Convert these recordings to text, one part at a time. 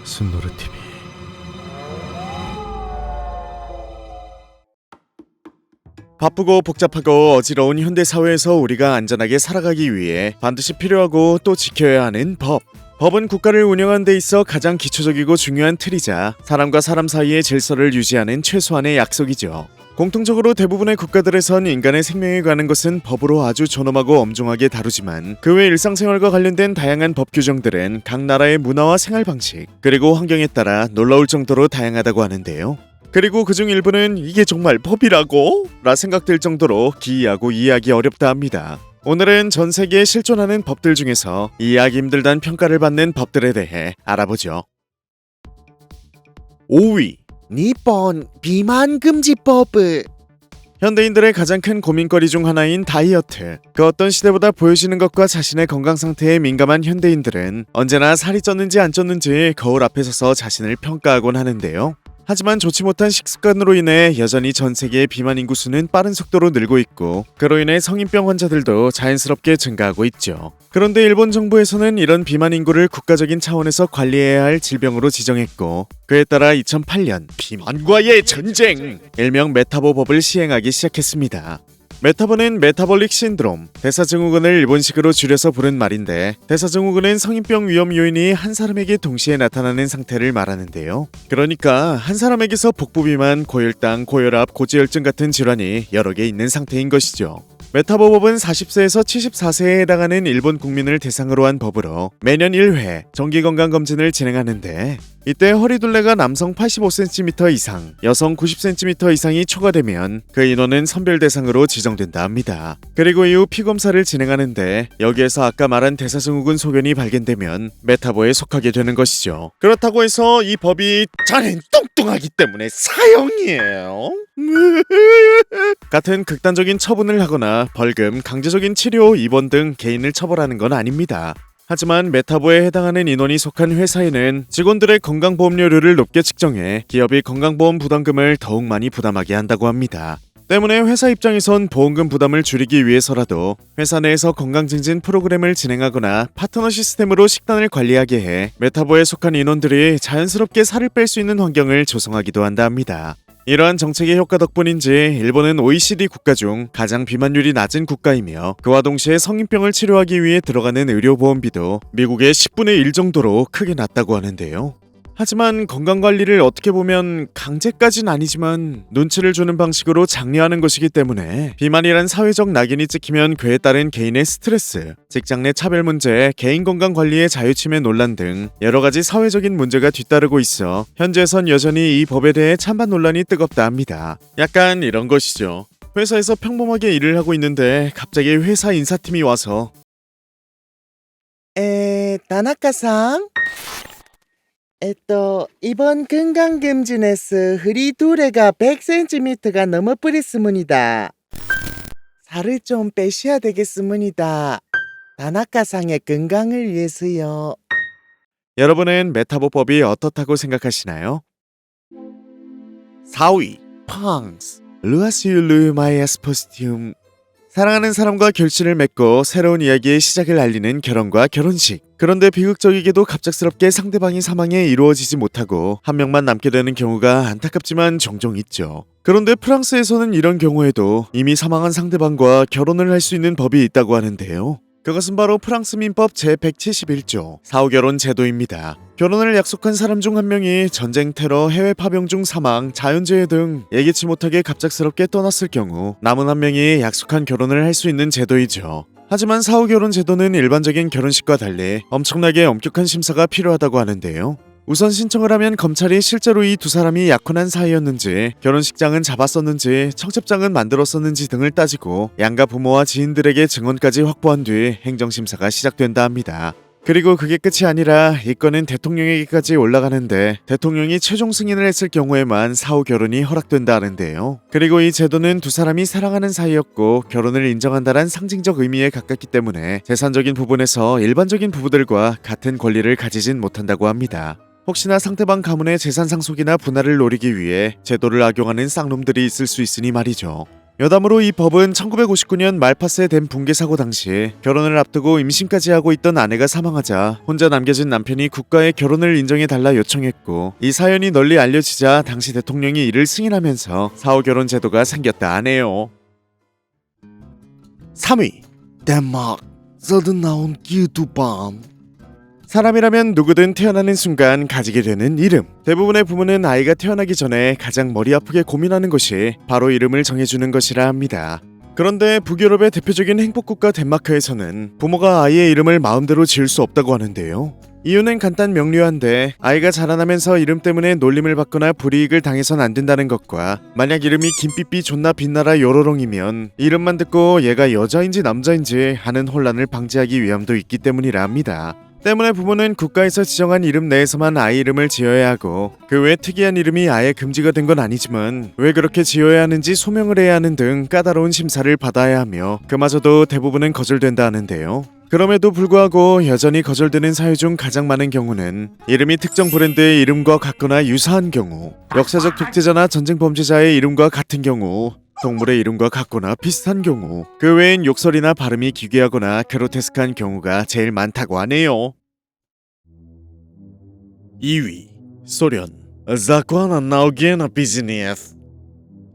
순노르 TV. 바쁘고 복잡하고 어지러운 현대 사회에서 우리가 안전하게 살아가기 위해 반드시 필요하고 또 지켜야 하는 법. 법은 국가를 운영하는 데 있어 가장 기초적이고 중요한 틀이자 사람과 사람 사이의 질서를 유지하는 최소한의 약속이죠. 공통적으로 대부분의 국가들에선 인간의 생명에 관한 것은 법으로 아주 존엄하고 엄중하게 다루지만 그 외 일상생활과 관련된 다양한 법 규정들은 각 나라의 문화와 생활 방식 그리고 환경에 따라 놀라울 정도로 다양하다고 하는데요. 그리고 그중 일부는 이게 정말 법이라고? 라 생각될 정도로 기이하고 이해하기 어렵다 합니다. 오늘은 전 세계에 실존하는 법들 중에서 이해하기 힘들다는 평가를 받는 법들에 대해 알아보죠. 5위 니폰 비만금지법. 현대인들의 가장 큰 고민거리 중 하나인 다이어트. 그 어떤 시대보다 보여지는 것과 자신의 건강 상태에 민감한 현대인들은 언제나 살이 쪘는지 안 쪘는지 거울 앞에 서서 자신을 평가하곤 하는데요. 하지만 좋지 못한 식습관으로 인해 여전히 전 세계의 비만 인구 수는 빠른 속도로 늘고 있고 그로 인해 성인병 환자들도 자연스럽게 증가하고 있죠. 그런데 일본 정부에서는 이런 비만 인구를 국가적인 차원에서 관리해야 할 질병으로 지정했고 그에 따라 2008년 비만과의 전쟁! 일명 메타보법을 시행하기 시작했습니다. 메타보는 메타볼릭 신드롬, 대사증후군을 일본식으로 줄여서 부른 말인데 대사증후군은 성인병 위험 요인이 한 사람에게 동시에 나타나는 상태를 말하는데요. 그러니까 한 사람에게서 복부비만, 고혈당, 고혈압, 고지혈증 같은 질환이 여러 개 있는 상태인 것이죠. 메타보법은 40세에서 74세에 해당하는 일본 국민을 대상으로 한 법으로 매년 1회 정기건강검진을 진행하는데 이때 허리둘레가 남성 85cm 이상, 여성 90cm 이상이 초과되면 그 인원은 선별 대상으로 지정된다 합니다. 그리고 이후 피검사를 진행하는데 여기에서 아까 말한 대사증후군 소견이 발견되면 메타보에 속하게 되는 것이죠. 그렇다고 해서 이 법이 자넨 뚱뚱하기 때문에 사형이에요. 같은 극단적인 처분을 하거나 벌금, 강제적인 치료, 입원 등 개인을 처벌하는 건 아닙니다. 하지만 메타보에 해당하는 인원이 속한 회사에는 직원들의 건강보험료를 높게 측정해 기업이 건강보험 부담금을 더욱 많이 부담하게 한다고 합니다. 때문에 회사 입장에선 보험금 부담을 줄이기 위해서라도 회사 내에서 건강증진 프로그램을 진행하거나 파트너 시스템으로 식단을 관리하게 해 메타보에 속한 인원들이 자연스럽게 살을 뺄 수 있는 환경을 조성하기도 한다 합니다. 이러한 정책의 효과 덕분인지 일본은 OECD 국가 중 가장 비만율이 낮은 국가이며 그와 동시에 성인병을 치료하기 위해 들어가는 의료보험비도 미국의 10분의 1 정도로 크게 낮다고 하는데요. 하지만 건강관리를 어떻게 보면 강제까진 아니지만 눈치를 주는 방식으로 장려하는 것이기 때문에 비만이란 사회적 낙인이 찍히면 그에 따른 개인의 스트레스, 직장 내 차별 문제, 개인 건강 관리의 자유침해 논란 등 여러 가지 사회적인 문제가 뒤따르고 있어 현재선 여전히 이 법에 대해 찬반 논란이 뜨겁다 합니다. 약간 이런 것이죠. 회사에서 평범하게 일을 하고 있는데 갑자기 회사 인사팀이 와서 다나카상? 이번 건강검진에서 허리둘레가 100cm가 넘어 버렸습니다. 살을 좀 빼셔야 되겠습니다. 다나카상의 건강을 위해서요. 여러분은 메타보법이 어떻다고 생각하시나요? 4위 펑스 루아시울루 마이아스포스티움. 사랑하는 사람과 결실을 맺고 새로운 이야기의 시작을 알리는 결혼과 결혼식. 그런데 비극적이게도 갑작스럽게 상대방이 사망해 이루어지지 못하고 한 명만 남게 되는 경우가 안타깝지만 종종 있죠. 그런데 프랑스에서는 이런 경우에도 이미 사망한 상대방과 결혼을 할 수 있는 법이 있다고 하는데요. 그것은 바로 프랑스 민법 제171조 사후결혼 제도입니다. 결혼을 약속한 사람 중 한 명이 전쟁, 테러, 해외 파병 중 사망, 자연재해 등 예기치 못하게 갑작스럽게 떠났을 경우 남은 한 명이 약속한 결혼을 할 수 있는 제도이죠. 하지만 사후결혼 제도는 일반적인 결혼식과 달리 엄청나게 엄격한 심사가 필요하다고 하는데요. 우선 신청을 하면 검찰이 실제로 이 두 사람이 약혼한 사이였는지, 결혼식장은 잡았었는지, 청첩장은 만들었었는지 등을 따지고 양가 부모와 지인들에게 증언까지 확보한 뒤 행정심사가 시작된다 합니다. 그리고 그게 끝이 아니라 이 건은 대통령에게까지 올라가는데 대통령이 최종 승인을 했을 경우에만 사후 결혼이 허락된다 하는데요. 그리고 이 제도는 두 사람이 사랑하는 사이였고 결혼을 인정한다는 상징적 의미에 가깝기 때문에 재산적인 부분에서 일반적인 부부들과 같은 권리를 가지진 못한다고 합니다. 혹시나 상대방 가문의 재산 상속이나 분할을 노리기 위해 제도를 악용하는 쌍놈들이 있을 수 있으니 말이죠. 여담으로 이 법은 1959년 말파스에 된 붕괴 사고 당시 결혼을 앞두고 임신까지 하고 있던 아내가 사망하자 혼자 남겨진 남편이 국가에 결혼을 인정해달라 요청했고, 이 사연이 널리 알려지자 당시 대통령이 이를 승인하면서 사후 결혼 제도가 생겼다 하네요. 3위 덴마크 서든 나온 기두밤. 사람이라면 누구든 태어나는 순간 가지게 되는 이름. 대부분의 부모는 아이가 태어나기 전에 가장 머리 아프게 고민하는 것이 바로 이름을 정해주는 것이라 합니다. 그런데 북유럽의 대표적인 행복국가 덴마크에서는 부모가 아이의 이름을 마음대로 지을 수 없다고 하는데요. 이유는 간단 명료한데, 아이가 자라나면서 이름 때문에 놀림을 받거나 불이익을 당해선 안 된다는 것과, 만약 이름이 김삐삐 존나 빛나라 요로롱이면 이름만 듣고 얘가 여자인지 남자인지 하는 혼란을 방지하기 위함도 있기 때문이라 합니다. 때문에 부모는 국가에서 지정한 이름 내에서만 아이 이름을 지어야 하고, 그 외 특이한 이름이 아예 금지가 된 건 아니지만 왜 그렇게 지어야 하는지 소명을 해야 하는 등 까다로운 심사를 받아야 하며, 그마저도 대부분은 거절된다 하는데요. 그럼에도 불구하고 여전히 거절되는 사유 중 가장 많은 경우는 이름이 특정 브랜드의 이름과 같거나 유사한 경우, 역사적 독재자나 전쟁 범죄자의 이름과 같은 경우, 동물의 이름과 같거나 비슷한 경우, 그 외엔 욕설이나 발음이 기괴하거나 그로테스크한 경우가 제일 많다고 하네요. 2위 소련 Закон о налоге на бизнес.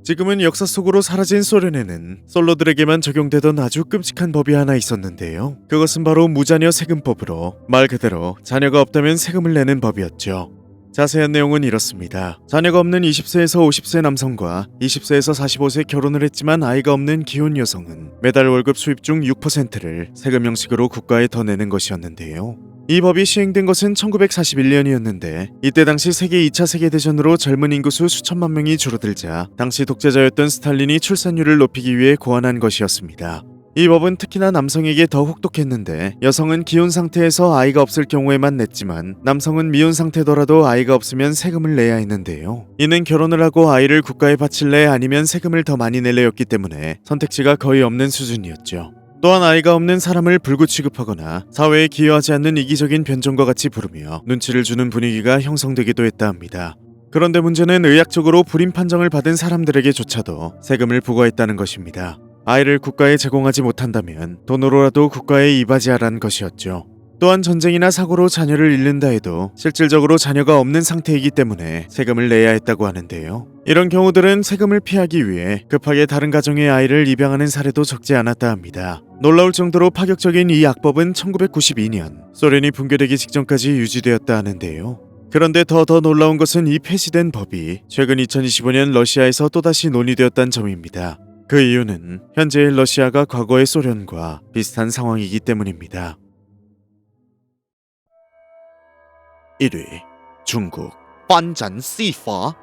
지금은 역사 속으로 사라진 소련에는 솔로들에게만 적용되던 아주 끔찍한 법이 하나 있었는데요. 그것은 바로 무자녀 세금법으로, 말 그대로 자녀가 없다면 세금을 내는 법이었죠. 자세한 내용은 이렇습니다. 자녀가 없는 20세에서 50세 남성과 20세에서 45세 결혼을 했지만 아이가 없는 기혼 여성은 매달 월급 수입 중 6%를 세금 형식으로 국가에 더 내는 것이었는데요. 이 법이 시행된 것은 1941년이었는데 이때 당시 세계 2차 세계대전으로 젊은 인구수 수천만 명이 줄어들자 당시 독재자였던 스탈린이 출산율을 높이기 위해 고안한 것이었습니다. 이 법은 특히나 남성에게 더 혹독했는데, 여성은 기혼 상태에서 아이가 없을 경우에만 냈지만 남성은 미혼 상태더라도 아이가 없으면 세금을 내야 했는데요. 이는 결혼을 하고 아이를 국가에 바칠래 아니면 세금을 더 많이 낼래였기 때문에 선택지가 거의 없는 수준이었죠. 또한 아이가 없는 사람을 불구 취급하거나 사회에 기여하지 않는 이기적인 변종과 같이 부르며 눈치를 주는 분위기가 형성되기도 했다 합니다. 그런데 문제는 의학적으로 불임 판정을 받은 사람들에게조차도 세금을 부과했다는 것입니다. 아이를 국가에 제공하지 못한다면 돈으로라도 국가에 이바지하라는 것이었죠. 또한 전쟁이나 사고로 자녀를 잃는다 해도 실질적으로 자녀가 없는 상태이기 때문에 세금을 내야 했다고 하는데요. 이런 경우들은 세금을 피하기 위해 급하게 다른 가정의 아이를 입양하는 사례도 적지 않았다 합니다. 놀라울 정도로 파격적인 이 악법은 1992년 소련이 붕괴되기 직전까지 유지되었다 하는데요. 그런데 더 놀라운 것은 이 폐지된 법이 최근 2025년 러시아에서 또다시 논의되었다는 점입니다. 그 이유는 현재의 러시아가 과거의 소련과 비슷한 상황이기 때문입니다. 1위 중국 반잔 씨파.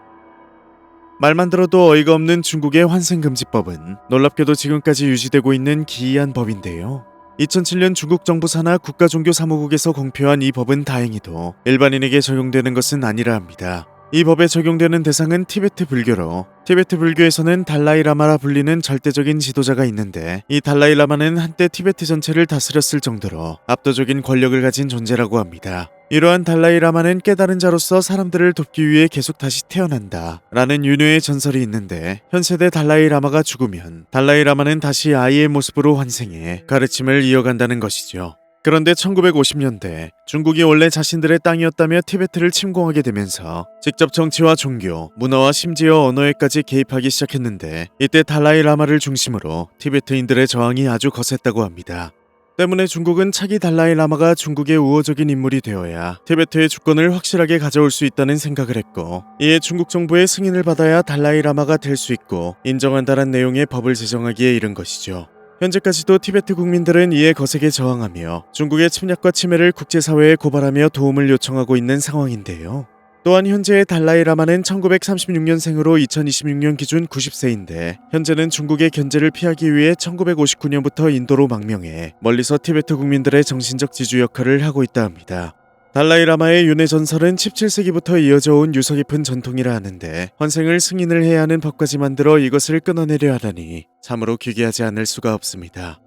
말만 들어도 어이가 없는 중국의 환생금지법은 놀랍게도 지금까지 유지되고 있는 기이한 법인데요. 2007년 중국 정부 산하 국가종교사무국에서 공표한 이 법은 다행히도 일반인에게 적용되는 것은 아니라 합니다. 이 법에 적용되는 대상은 티베트 불교로, 티베트 불교에서는 달라이 라마라 불리는 절대적인 지도자가 있는데, 이 달라이 라마는 한때 티베트 전체를 다스렸을 정도로 압도적인 권력을 가진 존재라고 합니다. 이러한 달라이 라마는 깨달은 자로서 사람들을 돕기 위해 계속 다시 태어난다 라는 윤회의 전설이 있는데, 현 세대 달라이 라마가 죽으면 달라이 라마는 다시 아이의 모습으로 환생해 가르침을 이어간다는 것이죠. 그런데 1950년대 중국이 원래 자신들의 땅이었다며 티베트를 침공하게 되면서 직접 정치와 종교, 문화와 심지어 언어에까지 개입하기 시작했는데, 이때 달라이 라마를 중심으로 티베트인들의 저항이 아주 거셌다고 합니다. 때문에 중국은 차기 달라이 라마가 중국의 우호적인 인물이 되어야 티베트의 주권을 확실하게 가져올 수 있다는 생각을 했고, 이에 중국 정부의 승인을 받아야 달라이 라마가 될 수 있고 인정한다는 내용의 법을 제정하기에 이른 것이죠. 현재까지도 티베트 국민들은 이에 거세게 저항하며 중국의 침략과 침해를 국제사회에 고발하며 도움을 요청하고 있는 상황인데요. 또한 현재의 달라이 라마는 1936년생으로 2026년 기준 90세인데 현재는 중국의 견제를 피하기 위해 1959년부터 인도로 망명해 멀리서 티베트 국민들의 정신적 지주 역할을 하고 있다 합니다. 달라이 라마의 윤회 전설은 17세기부터 이어져 온 유서 깊은 전통이라 하는데, 환생을 승인을 해야 하는 법까지 만들어 이것을 끊어내려 하다니 참으로 기괴하지 않을 수가 없습니다.